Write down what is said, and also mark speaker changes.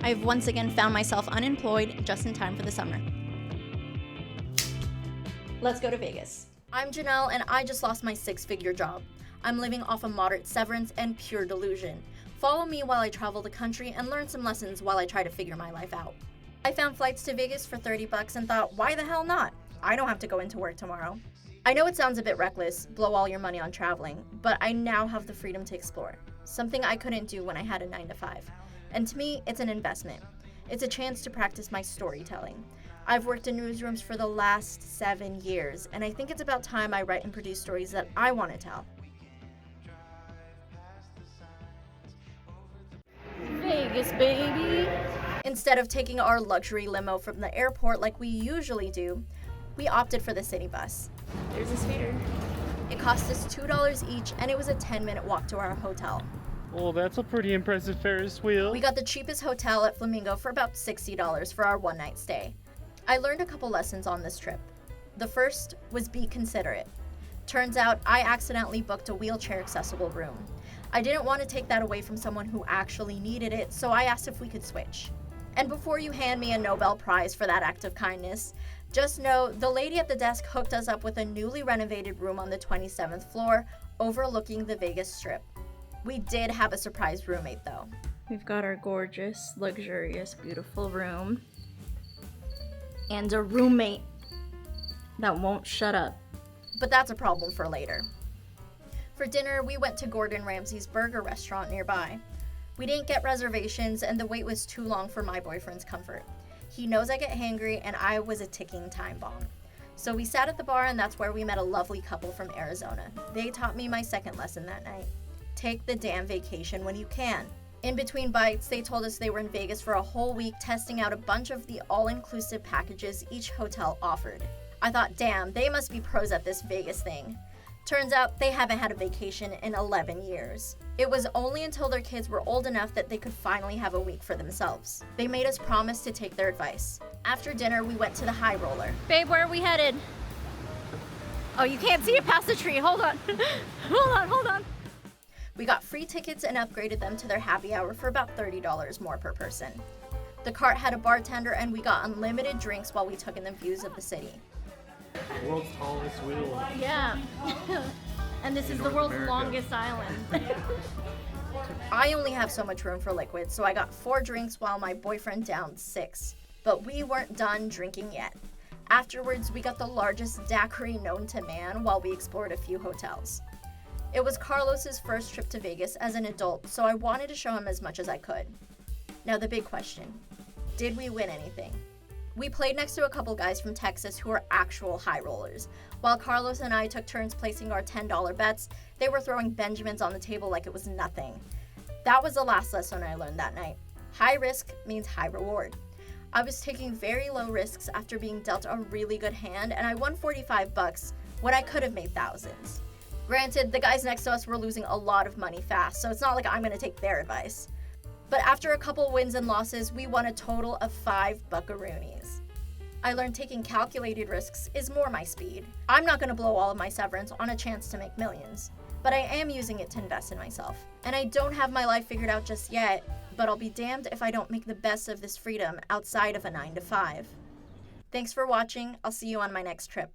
Speaker 1: I've once again found myself unemployed just in time for the summer. Let's go to Vegas.
Speaker 2: I'm Janelle, and I just lost my 6-figure job. I'm living off a moderate severance and pure delusion. Follow me while I travel the country and learn some lessons while I try to figure my life out. I found flights to Vegas for $30 and thought, why the hell not? I don't have to go into work tomorrow. I know it sounds a bit reckless, blow all your money on traveling, but I now have the freedom to explore, something I couldn't do when I had a 9-to-5. And to me, it's an investment. It's a chance to practice my storytelling. I've worked in newsrooms for the last 7 years, and I think it's about time I write and produce stories that I want to tell.
Speaker 1: Vegas, baby!
Speaker 2: Instead of taking our luxury limo from the airport like we usually do, we opted for the city bus.
Speaker 1: There's a speeder.
Speaker 2: It cost us $2 each, and it was a 10-minute walk to our hotel.
Speaker 3: Well, that's a pretty impressive Ferris wheel.
Speaker 2: We got the cheapest hotel at Flamingo for about $60 for our one-night stay. I learned a couple lessons on this trip. The first was be considerate. Turns out I accidentally booked a wheelchair-accessible room. I didn't want to take that away from someone who actually needed it, so I asked if we could switch. And before you hand me a Nobel Prize for that act of kindness, just know the lady at the desk hooked us up with a newly renovated room on the 27th floor overlooking the Vegas Strip. We did have a surprise roommate though.
Speaker 1: We've got our gorgeous, luxurious, beautiful room. And a roommate that won't shut up.
Speaker 2: But that's a problem for later. For dinner, we went to Gordon Ramsay's burger restaurant nearby. We didn't get reservations, and the wait was too long for my boyfriend's comfort. He knows I get hangry, and I was a ticking time bomb. So we sat at the bar, and that's where we met a lovely couple from Arizona. They taught me my second lesson that night. Take the damn vacation when you can. In between bites, they told us they were in Vegas for a whole week testing out a bunch of the all-inclusive packages each hotel offered. I thought, damn, they must be pros at this Vegas thing. Turns out they haven't had a vacation in 11 years. It was only until their kids were old enough that they could finally have a week for themselves. They made us promise to take their advice. After dinner, we went to the High Roller.
Speaker 1: Babe, where are we headed? Oh, you can't see it past the tree. Hold on. hold on.
Speaker 2: We got free tickets and upgraded them to their happy hour for about $30 more per person. The cart had a bartender, and we got unlimited drinks while we took in the views of the city.
Speaker 3: World's tallest wheel.
Speaker 1: Yeah. And this is the world's longest island.
Speaker 2: I only have so much room for liquid, so I got 4 drinks while my boyfriend downed 6. But we weren't done drinking yet. Afterwards, we got the largest daiquiri known to man while we explored a few hotels. It was Carlos's first trip to Vegas as an adult, so I wanted to show him as much as I could. Now the big question, did we win anything? We played next to a couple guys from Texas who were actual high rollers. While Carlos and I took turns placing our $10 bets, they were throwing Benjamins on the table like it was nothing. That was the last lesson I learned that night. High risk means high reward. I was taking very low risks after being dealt a really good hand, and I won $45 when I could have made thousands. Granted, the guys next to us were losing a lot of money fast, so it's not like I'm gonna take their advice. But after a couple wins and losses, we won a total of 5 buckaroonies. I learned taking calculated risks is more my speed. I'm not gonna blow all of my severance on a chance to make millions, but I am using it to invest in myself. And I don't have my life figured out just yet, but I'll be damned if I don't make the best of this freedom outside of a 9-to-5. Thanks for watching. I'll see you on my next trip.